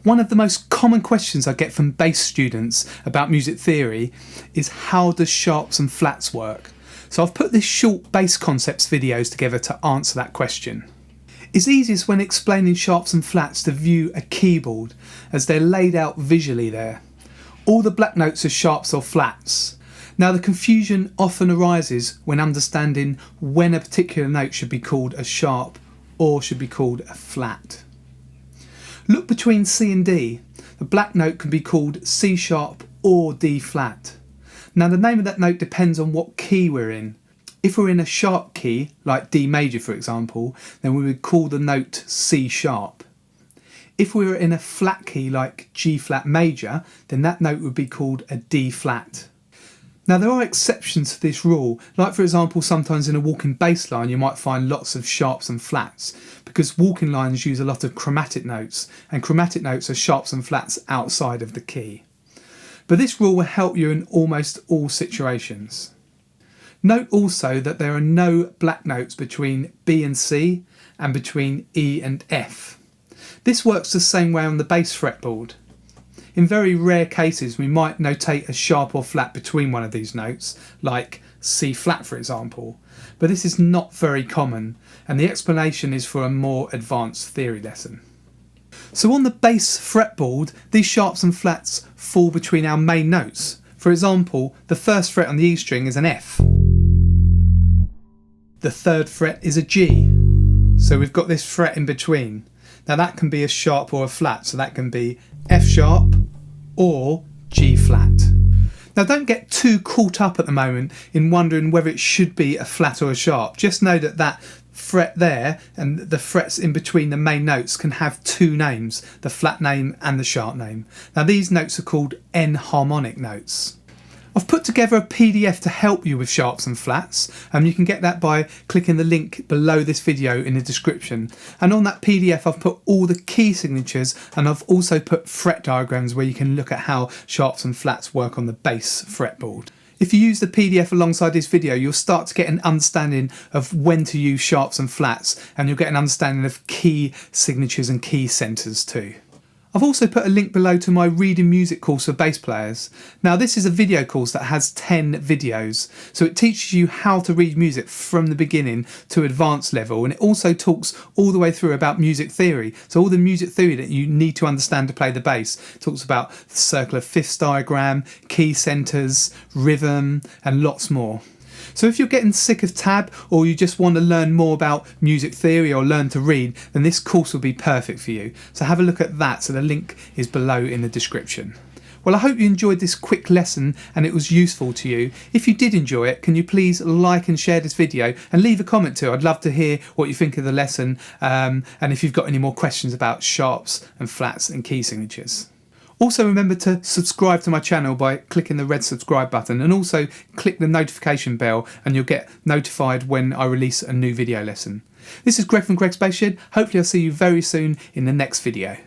One of the most common questions I get from bass students about music theory is how does sharps and flats work? So I've put this short bass concepts videos together to answer that question. It's easiest when explaining sharps and flats to view a keyboard as they're laid out visually there. All the black notes are sharps or flats. Now the confusion often arises when understanding when a particular note should be called a sharp or should be called a flat. Look between C and D. The black note can be called C sharp or D flat. Now the name of that note depends on what key we're in. If we're in a sharp key, like D major for example, then we would call the note C sharp. If we were in a flat key like G flat major, then that note would be called a D flat. Now there are exceptions to this rule, like for example sometimes in a walking bass line you might find lots of sharps and flats, because walking lines use a lot of chromatic notes, and chromatic notes are sharps and flats outside of the key. But this rule will help you in almost all situations. Note also that there are no black notes between B and C and between E and F. This works the same way on the bass fretboard. In very rare cases we might notate a sharp or flat between one of these notes, like C flat for example, but this is not very common, and the explanation is for a more advanced theory lesson. So on the bass fretboard, these sharps and flats fall between our main notes. For example, the first fret on the E string is an F. The third fret is a G. So we've got this fret in between. Now that can be a sharp or a flat, so that can be F sharp or G flat. Now don't get too caught up at the moment in wondering whether it should be a flat or a sharp. Just know that that fret there and the frets in between the main notes can have two names, the flat name and the sharp name. Now these notes are called enharmonic notes. I've put together a PDF to help you with sharps and flats, and you can get that by clicking the link below this video in the description. And on that PDF I've put all the key signatures, and I've also put fret diagrams where you can look at how sharps and flats work on the bass fretboard. If you use the PDF alongside this video, you'll start to get an understanding of when to use sharps and flats, and you'll get an understanding of key signatures and key centres too. I've also put a link below to my reading music course for bass players. Now this is a video course that has 10 videos, so it teaches you how to read music from the beginning to advanced level, and it also talks all the way through about music theory. So all the music theory that you need to understand to play the bass. It talks about the circle of fifths diagram, key centres, rhythm and lots more. So if you're getting sick of tab, or you just want to learn more about music theory or learn to read, then this course will be perfect for you. So have a look at that, so the link is below in the description. Well, I hope you enjoyed this quick lesson and it was useful to you. If you did enjoy it, can you please like and share this video and leave a comment too? I'd love to hear what you think of the lesson, and if you've got any more questions about sharps and flats and key signatures. Also remember to subscribe to my channel by clicking the red subscribe button, and also click the notification bell and you'll get notified when I release a new video lesson. This is Greg from Greg's Bass Shed. Hopefully I'll see you very soon in the next video.